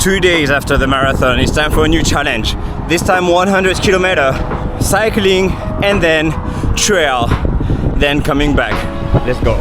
2 days after the marathon, it's time for a new challenge. This time 100 kilometer cycling and then trail, then coming back. Let's go.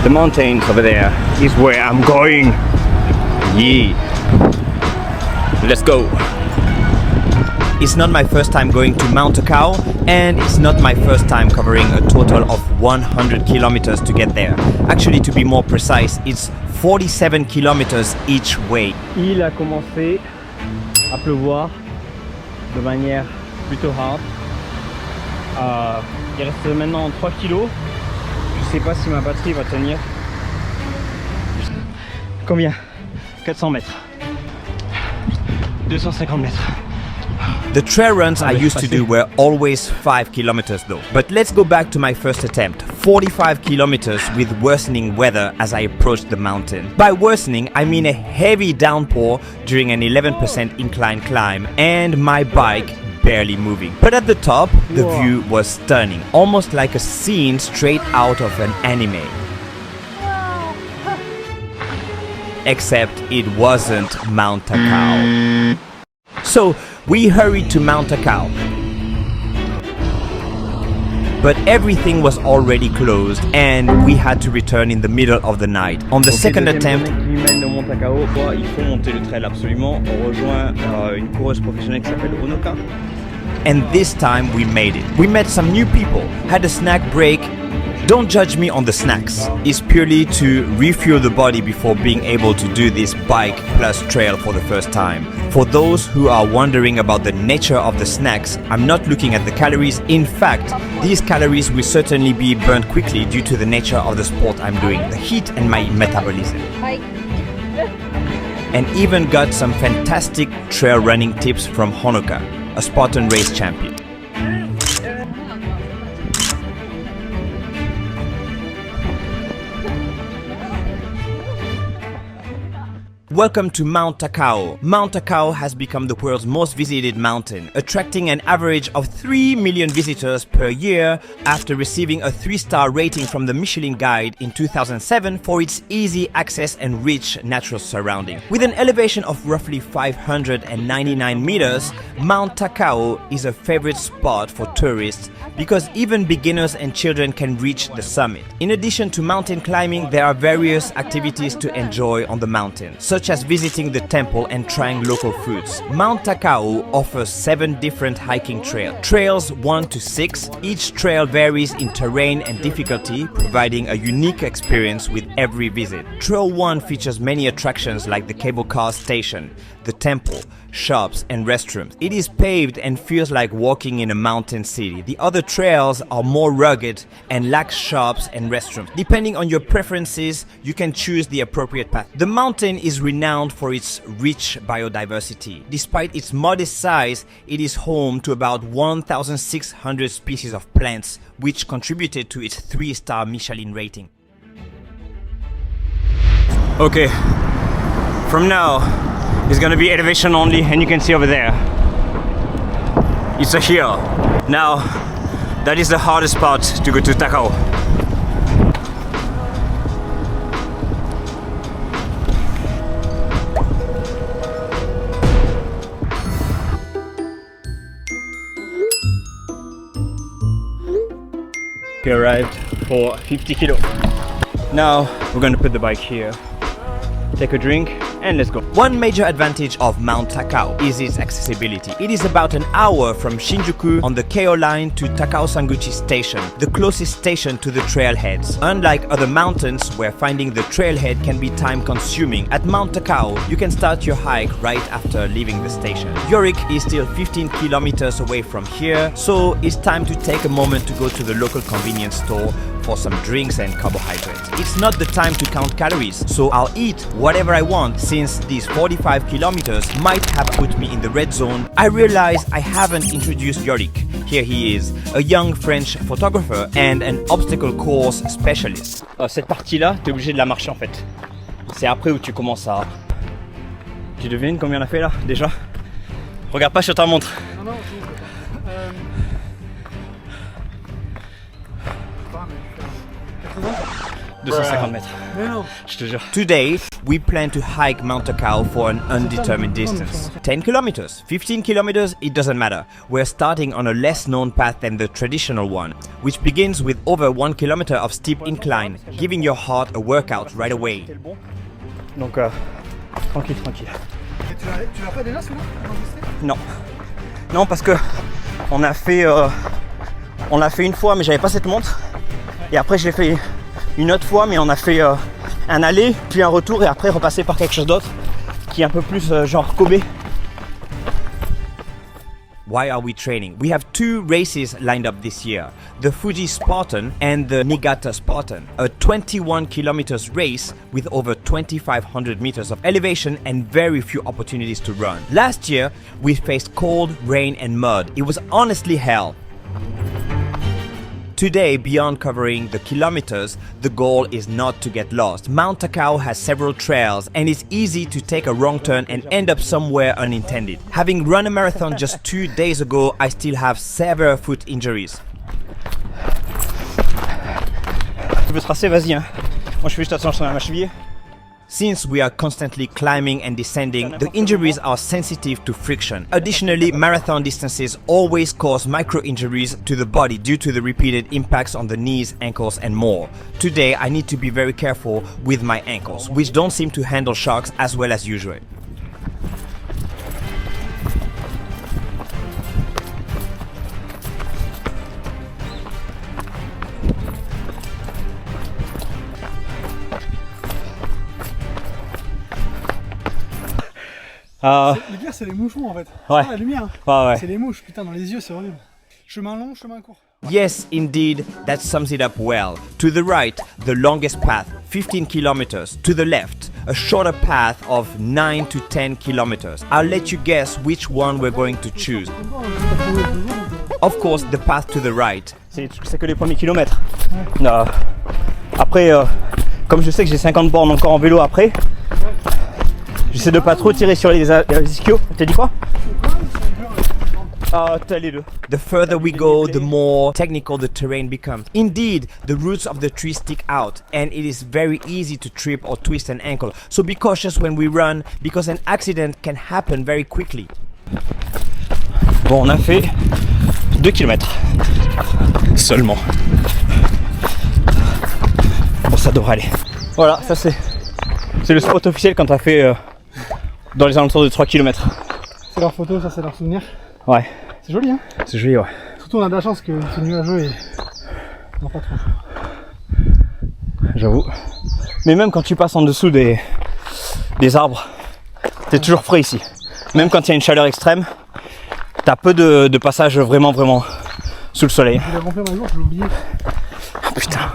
The mountains over there is where I'm going. Yeah. Let's go. It's not my first time going to Mount Takao, and it's not my first time covering a total of 100 kilometers to get there. Actually, to be more precise, it's 47 kilometers each way. Il a commencé à pleuvoir de manière plutôt hard. Il reste maintenant 3 kilos. Je sais pas si ma batterie va tenir. Combien? 400 mètres. 250 mètres. The trail runs I used to do were always 5 kilometers though. But let's go back to my first attempt. 45 kilometers with worsening weather as I approached the mountain. By worsening, I mean a heavy downpour during an 11% incline climb and my bike barely moving. But at the top, the view was stunning, almost like a scene straight out of an anime. Except it wasn't Mount Takao. So we hurried to Mount Takao. But everything was already closed and we had to return in the middle of the night. On the second attempt, Mount Takao, il faut monter le trail absolument. On rejoint une coureuse professionnelle qui s'appelle Onoka. And this time we made it. We met some new people, had a snack break. Don't judge me on the snacks. It's purely to refuel the body before being able to do this bike plus trail for the first time. For those who are wondering about the nature of the snacks, I'm not looking at the calories. In fact, these calories will certainly be burned quickly due to the nature of the sport I'm doing, the heat and my metabolism. And even got some fantastic trail running tips from Honoka, a Spartan race champion. Welcome to Mount Takao. Mount Takao has become the world's most visited mountain, attracting an average of 3 million visitors per year after receiving a 3-star rating from the Michelin Guide in 2007 for its easy access and rich natural surrounding. With an elevation of roughly 599 meters, Mount Takao is a favorite spot for tourists because even beginners and children can reach the summit. In addition to mountain climbing, there are various activities to enjoy on the mountain, such as visiting the temple and trying local foods. Mount Takao offers 7 different hiking trails. Trails 1 to 6, each trail varies in terrain and difficulty, providing a unique experience with every visit. Trail 1 features many attractions like the cable car station, the temple, shops and restrooms. It is paved and feels like walking in a mountain city. The other trails are more rugged and lack shops and restrooms. Depending on your preferences, you can choose the appropriate path. The mountain is renowned for its rich biodiversity. Despite its modest size, it is home to about 1,600 species of plants, which contributed to its 3-star Michelin rating. Okay, from now, it's gonna be elevation only, and you can see over there, it's a hill. Now, that is the hardest part to go to Takao. We arrived for 50 kilo. Now, we're gonna put the bike here, take a drink, and let's go. One major advantage of Mount Takao is its accessibility. It is about an hour from Shinjuku on the Keio line to Takao Sanguchi Station, the closest station to the trailheads. Unlike other mountains where finding the trailhead can be time consuming, at Mount Takao you can start your hike right after leaving the station. Yorick is still 15 kilometers away from here, so it's time to take a moment to go to the local convenience store for some drinks and carbohydrates. It's not the time to count calories, so I'll eat whatever I want since these 45 kilometers might have put me in the red zone. I realize I haven't introduced Yorick. Here he is, a young French photographer and an obstacle course specialist. Cette partie-là, t'es obligé de la marcher en fait. C'est après où tu commences à... Tu devines combien on a fait là déjà? Regarde pas sur ta montre. Non, non, 250 mètres. mais non. Je te jure. Today, we plan to hike Mount Takao for an undetermined distance. 10 kilometers, 15 kilometers, it doesn't matter. We're starting on a less known path than the traditional one, which begins with over 1 kilometer of steep incline, giving your heart a workout right away. Donc, tranquille, tranquille. Et tu l'as pas déjà celui-là enregistré? Non. Non, parce que on l'a fait une fois, mais j'avais pas cette montre. Et après, je l'ai fait une autre fois, mais on a fait un aller, puis un retour, et après repasser par quelque chose d'autre qui est un peu plus genre Kobe. Why are we training? We have 2 races lined up this year, the Fuji Spartan and the Niigata Spartan, a 21 kilometers race with over 2,500 meters of elevation and very few opportunities to run. Last year, we faced cold, rain and mud. It was honestly hell. Today, beyond covering the kilometers, the goal is not to get lost. Mount Takao has several trails and it's easy to take a wrong turn and end up somewhere unintended. Having run a marathon just 2 days ago, I still have severe foot injuries. Tu veux tracer, vas-y. Hein. Moi, je fais juste attention à ma cheville. Since we are constantly climbing and descending, the injuries are sensitive to friction. Additionally, marathon distances always cause micro-injuries to the body due to the repeated impacts on the knees, ankles and more. Today, I need to be very careful with my ankles, which don't seem to handle shocks as well as usual. Le pire, c'est les mouchons en fait. Ouais. Ah, la lumière. Ouais, ouais. C'est les mouches, putain, dans les yeux, c'est horrible. Chemin long, chemin court. Yes, indeed, that sums it up well. To the right, the longest path, 15 kilometers. To the left, a shorter path of 9 to 10 kilometers. I'll let you guess which one we're going to choose. Of course, the path to the right. C'est que les premiers kilomètres. Après, comme je sais que j'ai 50 bornes encore en vélo après, j'essaie de pas trop tirer sur les ischios. T'as dit quoi? T'as les deux. The further we go, the more technical the terrain becomes. Indeed, the roots of the trees stick out and it is very easy to trip or twist an ankle. So be cautious when we run because an accident can happen very quickly. Bon, on a fait 2 km seulement. Bon, ça devrait aller. Voilà, ça c'est le spot officiel quand t'as fait dans les alentours de 3 km. C'est leur photo, ça c'est leur souvenir. Ouais. C'est joli hein. C'est joli, ouais. Surtout on a de la chance que c'est nuageux et... Non, pas trop chaud. J'avoue. Mais même quand tu passes en dessous des arbres, t'es toujours frais ici. Même quand il y a une chaleur extrême, t'as peu de passages vraiment sous le soleil. Je vais remplir ma journée, je l'ai oublié. Ah putain.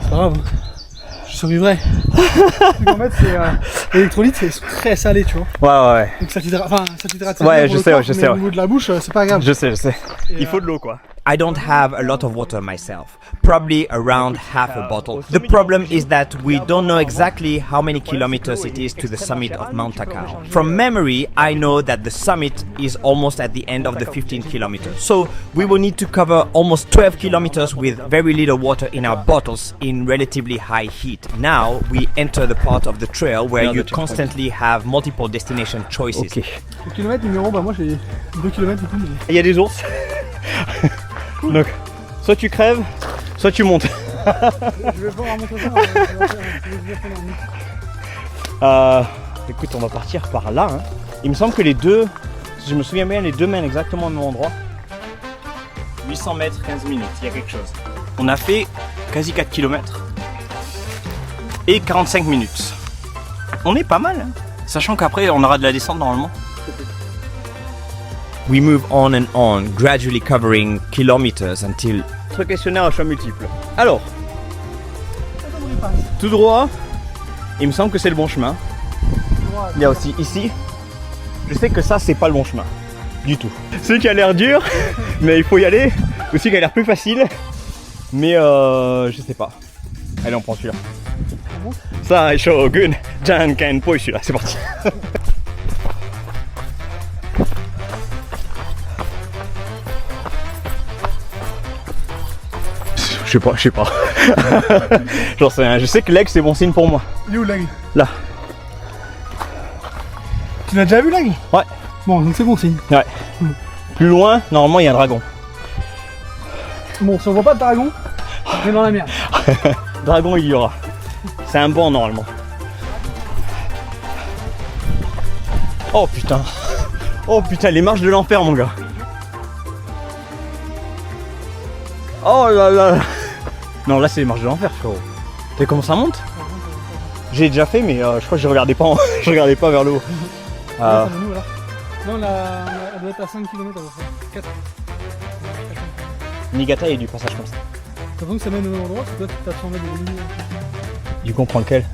C'est pas grave. Je survivrai. En fait, c'est l'électrolyte, c'est très salé, tu vois. Ouais. Donc ça t'hydrate. Enfin, ça t'hydrate. Ouais, je sais, mais au niveau de la bouche, c'est pas grave. Je sais. Et Il faut de l'eau, quoi. I don't have a lot of water myself, probably around half a bottle. The problem is that we don't know exactly how many kilometers it is to the summit of Mount Takao. From memory, I know that the summit is almost at the end of the 15 kilometers. So we will need to cover almost 12 kilometers with very little water in our bottles in relatively high heat. Now we enter the part of the trail where you constantly have multiple destination choices. Ok. Le kilomètre numéro, bah moi j'ai 2 km et tout. Il y a des ours. Donc, soit tu crèves, soit tu montes. Je vais pas remonter ça. Écoute, on va partir par là. Hein. Il me semble que les deux, si je me souviens bien, les deux mènent exactement au même endroit. 800 mètres, 15 minutes, il y a quelque chose. On a fait quasi 4 km et 45 minutes. On est pas mal, hein. Sachant qu'après on aura de la descente normalement. We move on and on, gradually covering kilometers until 4 questionnaires à choix multiples. Alors, tout droit, il me semble que c'est le bon chemin. Il y a aussi ici, je sais que ça c'est pas le bon chemin, du tout. Celui qui a l'air dur, mais il faut y aller. Ou celui qui a l'air plus facile, mais je sais pas. Allez, on prend celui-là. Ça, Shogun, Janken Poi, celui-là, c'est parti. Je sais pas. J'en sais rien. Je sais que l'aigle c'est bon signe pour moi. Il est où l'aigle? Là. Tu l'as déjà vu l'aigle? Ouais. Bon, donc c'est bon signe. Ouais. Plus loin, normalement il y a un dragon. Bon, si on voit pas de dragon, on est dans la merde. Dragon il y aura. C'est un banc normalement. Oh putain. Oh putain, les marches de l'enfer mon gars. Oh là là. Non, là c'est les marches de l'enfer, frérot. Tu sais comment ça monte? J'ai déjà fait, mais je crois que je regardais pas, je regardais pas vers le haut. Là, on doit être à 5 km à peu près. 4. Niigata, il y a du passage comme ça. T'as l'impression que ça mène au même endroit, c'est toi qui t'as 100 mètres de ligne. Du coup, on prend lequel?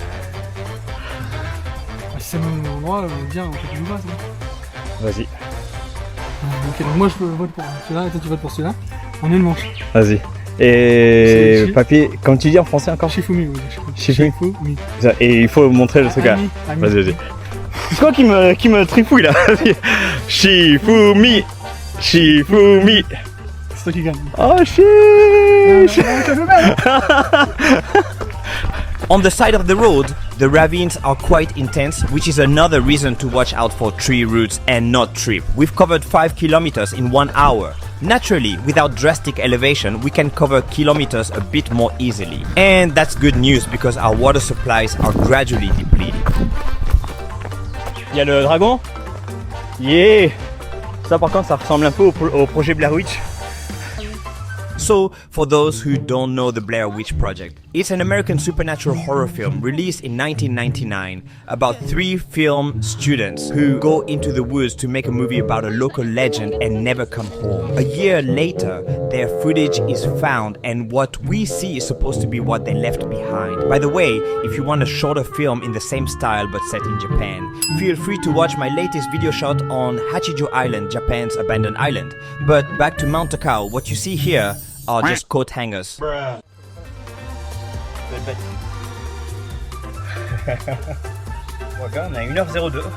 Si ça mène au même endroit, bien, on fait du bas, ça. Vas-y. Ok, donc moi je vote pour celui-là et toi tu votes pour celui-là. On est une manche. Vas-y. Et papier, comme tu dis en français encore? Shifumi, oui. Shifumi. Et il faut montrer le truc là. Vas-y, vas-y. C'est quoi qui me trifouille là? Shifumi. Shifumi. C'est toi qui gagne. Oh shit. On the side of the road, the ravines are quite intense, which is another reason to watch out for tree roots and not trip. We've covered 5 kilometers in 1 hour. Naturally, without drastic elevation, we can cover kilometers a bit more easily. And that's good news because our water supplies are gradually depleting. Il y a le dragon. Yeah. Ça par contre, ça ressemble un peu au projet Blair Witch. So, for those who don't know the Blair Witch Project, it's an American supernatural horror film released in 1999 about 3 film students who go into the woods to make a movie about a local legend and never come home. A year later, their footage is found and what we see is supposed to be what they left behind. By the way, if you want a shorter film in the same style but set in Japan, feel free to watch my latest video shot on Hachijo Island, Japan's abandoned island. But back to Mount Takao, what you see here are just coat hangers. On a 1h02.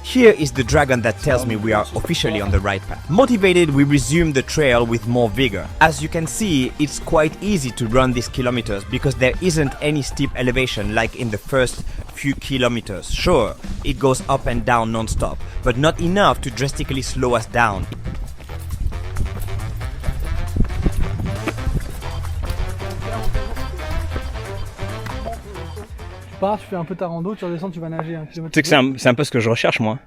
Here is the dragon that tells me we are officially on the right path. Motivated, we resume the trail with more vigor. As you can see, it's quite easy to run these kilometers because there isn't any steep elevation like in the first few kilometers. Sure, it goes up and down non-stop, but not enough to drastically slow us down. Tu fais un peu ta rando, tu redescends, tu vas nager un kilomètre. Tu sais que c'est un peu ce que je recherche moi.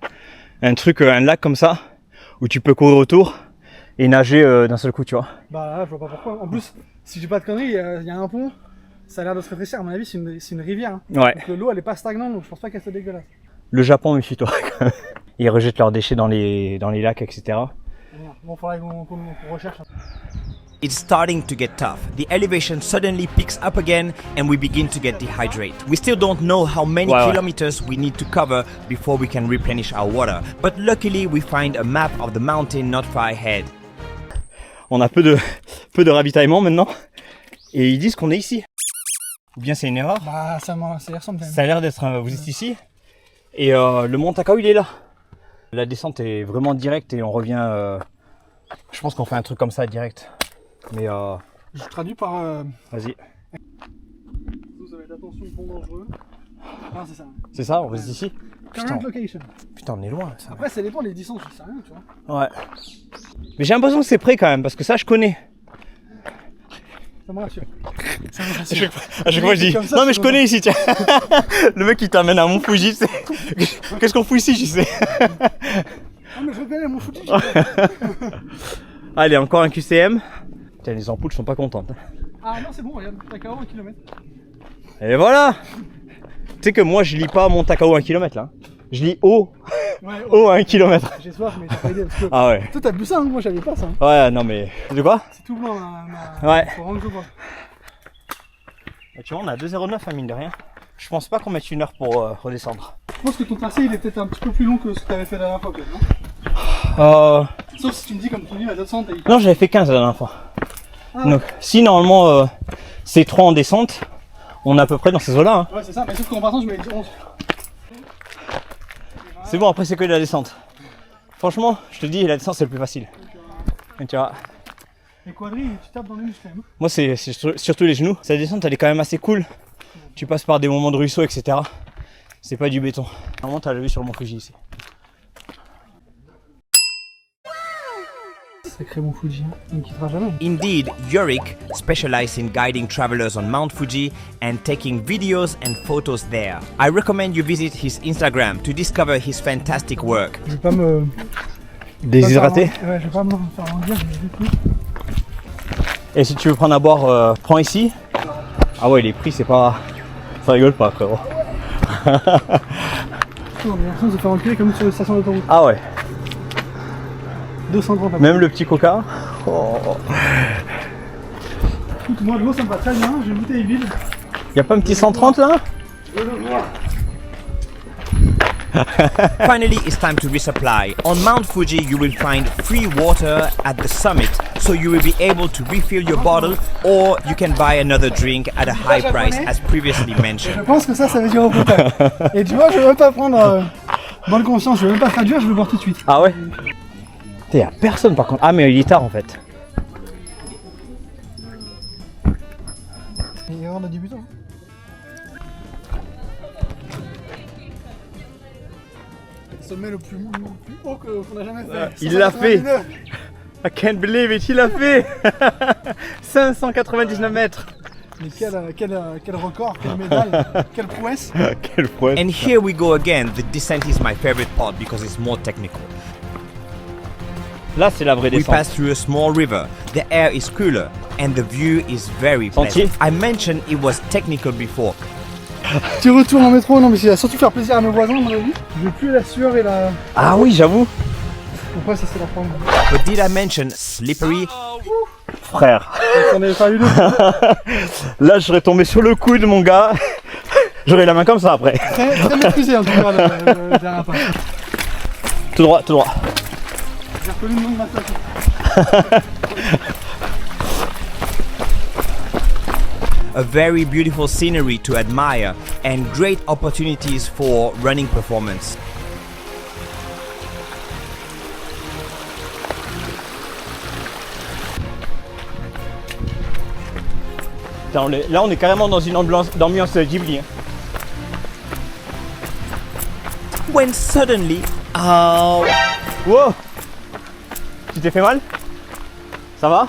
Un truc, un lac comme ça, où tu peux courir autour et nager d'un seul coup, tu vois. Bah là, je vois pas pourquoi. En plus, si j'ai pas de conneries, il y a un pont, ça a l'air de se rétrécir. À mon avis, c'est une rivière. Hein. Ouais. Donc l'eau, elle est pas stagnante, donc je pense pas qu'elle soit dégueulasse. Le Japon, méfie-toi. Ils rejettent leurs déchets dans les lacs, etc. Bon, faudrait qu'on recherche. It's starting to get tough. The elevation suddenly picks up again and we begin to get dehydrated. We still don't know how many kilometers we need to cover before we can replenish our water. But luckily we find a map of the mountain not far ahead. On a peu de ravitaillement maintenant. Et ils disent qu'on est ici. Ou bien c'est une erreur. Bah ça ressemble quand même. Ça a l'air d'être... vous êtes ici. Et le Mont Takao il est là. La descente est vraiment directe et on revient... je pense qu'on fait un truc comme ça direct. Mais je traduis par... Vas-y. Vous avez attention, pont dangereux. Ah, c'est ça. C'est ça, on reste ici. Current location. Putain, on est loin. Ça. Après, ça dépend des distances, je sais rien, tu vois. Ouais. Mais j'ai l'impression que c'est près quand même, parce que ça, je connais. Ça me rassure. Ça me rassure. À chaque fois, je dis, non mais je connais ici, tiens. Le mec qui t'amène à Mont Fuji, c'est... Qu'est-ce qu'on fout ici, je sais. Non mais je reconnais Mont Fuji. Allez, encore un QCM. Tiens, les ampoules sont pas contentes. Ah non, c'est bon, regarde, Takao 1 km. Et voilà. Tu sais que moi, je lis pas Mont Takao 1 km là. Je lis haut Ouais, Oh, 1 km. J'ai soif, mais t'as pas aidé parce que. Ah ouais. Toi, t'as bu ça, hein, moi j'avais pas ça. Hein. Ouais, non mais. De quoi? C'est tout blanc, Ouais. Faut vraiment que je vois. Et tu vois, on a 2,09 à mine de rien. Je pense pas qu'on mette 1 heure pour redescendre. Je pense que ton tracé il est peut-être un petit peu plus long que ce que t'avais fait la dernière fois, non? Sauf si tu me dis, comme tu me dis, la descente. Non, j'avais fait 15 la dernière fois. Ah, Donc, si normalement c'est 3 en descente, on est à peu près dans ces eaux-là. Hein. Ouais, c'est ça, mais sauf qu'en passant, je mets 11. C'est bon, après c'est que de la descente. Franchement, je te dis, la descente c'est le plus facile. Et tu vois. Les quadrilles, tu tapes dans les muscles quand même. Moi, c'est surtout les genoux. Cette descente, elle est quand même assez cool. Tu passes par des moments de ruisseau, etc. C'est pas du béton. Normalement, tu as la vue sur le mont Fuji ici. Sacré Mont Fuji, il ne quittera jamais. Indeed, Yorick specializes in guiding travelers on Mount Fuji and taking videos and photos there. I recommend you visit his Instagram to discover his fantastic work. Je vais pas me... Déshydraté. Ouais, je vais pas me faire mentir, du tout. Et si tu veux prendre à boire, prends ici. Ah ouais, les prix, c'est pas... Ça rigole pas, frérot. On a l'impression de se faire enculer comme sur une station d'autoroute. Ah ouais. 230 Même le petit coca. Oh. Écoute, moi de l'eau ça me va très bien, j'ai une bouteille vide. Y'a pas un petit 130 là? Finally, it's time to resupply. On Mount Fuji, you will find free water at the summit, so you will be able to refill your bottle, or you can buy another drink at a high price, as previously Je mentioned. pense que ça veut dire au potable. Et tu vois, je veux même pas prendre bonne conscience, je veux même pas traduire, je veux boire tout de suite. Ah ouais? Putain, y'a personne par contre. Ah mais il est tard en fait. Et erreur de débutant. Sommet le plus haut qu'on a jamais fait. Il l'a fait. I can't believe it, il l'a fait. 599 mètres. Mais quel record, quelle médaille, quelle prouesse. Quelle prouesse. And here we go again. The descent is my favorite part because it's more technical. Là c'est la vraie We descente. pass through a small river. The air is cooler and the view is very Sentier. pleasant. I mentioned it was technical before. Petit retour en métro, non mais c'est surtout faire plaisir à mes voisins à mon avis. Je veux plus la sueur et la... Ah oui, j'avoue. Pourquoi ça c'est la forme? But did I mention slippery? Frère. J'en avais pas eu deux. Là je serais tombé sur le coude mon gars. J'aurais la main comme ça après. Très maîtrisé en tout cas le dernier pas. Tout droit, tout droit. J'ai reconnu le nom de ma station. A very beautiful scenery to admire and great opportunities for running performance. Putain, là on est carrément dans une ambiance Ghibli. Hein. When suddenly, oh, Wow. Tu t'es fait mal? Ça va?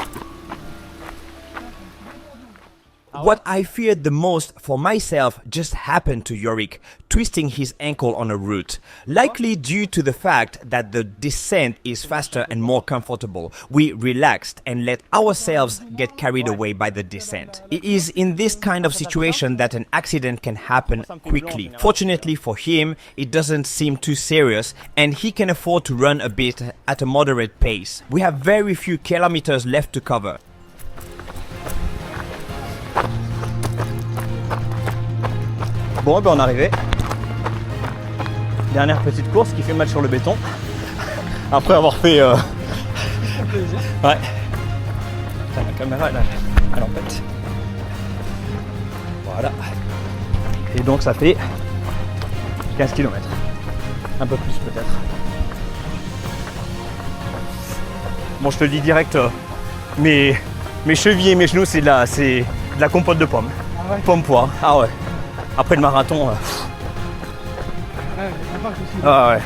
what I feared the most for myself just happened to Yorick, twisting his ankle on a route. Likely due to the fact that the descent is faster and more comfortable, we relaxed and let ourselves get carried away by the descent. It is in this kind of situation that an accident can happen quickly. Fortunately for him, it doesn't seem too serious and he can afford to run a bit at a moderate pace. We have very few kilometers left to cover. Bon, ben on est arrivé. Dernière petite course qui fait mal sur le béton. Après avoir fait. Ouais. Putain, la caméra elle en pète. Voilà. Et donc ça fait 15 km. Un peu plus peut-être. Bon, je te le dis direct, mes chevilles et mes genoux, c'est de la compote de pommes. Ah ouais. Pomme poire. Ah ouais. Après le marathon. Ouais, l'impact aussi. Ah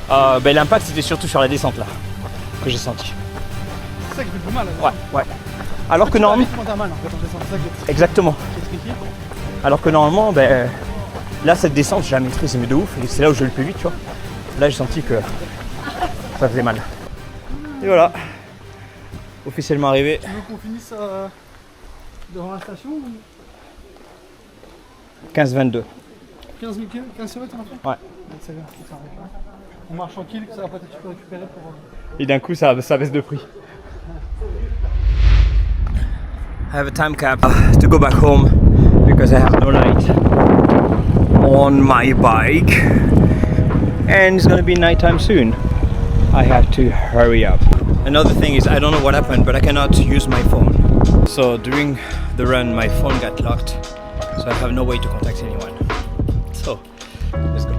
ouais. Ben, l'impact c'était surtout sur la descente là que j'ai senti. C'est ça qui fait plus mal. Ouais, ouais. Alors que normalement. T'as mal en fait en descente, c'est ça qui est Exactement. tricky. Alors que normalement, ben là cette descente je la maîtrise mais de ouf et c'est là où je vais le plus vite, tu vois. Là j'ai senti que ça faisait mal. Et voilà. Officiellement arrivé. Tu veux qu'on finisse devant la station ou... 15-22. 15 km on a fait. Ouais. C'est bien, ça arrive. On marche tranquille, ça va peut-être tu peux récupérer pour... Et d'un coup, ça baisse de prix. I have a time cap to go back home because I have no light on my bike and it's gonna be nighttime soon. I have to hurry up. Another thing is I don't know what happened, but I cannot use my phone. So during the run my phone got locked, so I have no way to contact anyone. So let's go.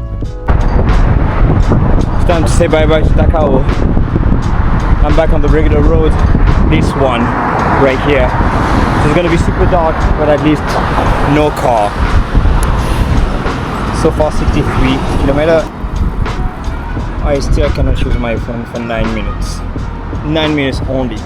It's time to say bye bye to Takao. I'm back on the regular road, this one right here. It's gonna be super dark, but at least no car. So far 63 kilometers. I still cannot use my phone for 9 minutes. 9 minutes only.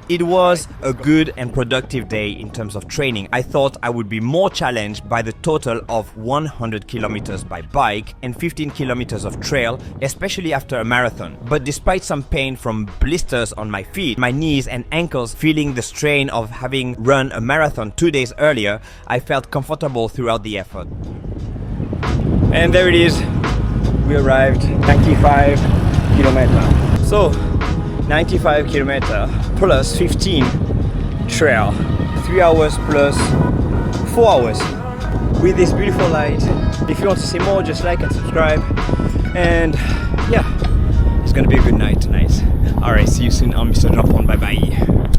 It was a good and productive day in terms of training. I thought I would be more challenged by the total of 100 kilometers by bike and 15 kilometers of trail, especially after a marathon. But despite some pain from blisters on my feet, my knees and ankles, feeling the strain of having run a marathon 2 days earlier, I felt comfortable throughout the effort. And there it is. We arrived 95 kilometers. So 95 kilometers plus 15 trail, 3 hours plus 4 hours with this beautiful light. If you want to see more, just like and subscribe. And yeah, it's gonna be a good night tonight. Alright, see you soon. I'm Mr. Japon. Bye bye.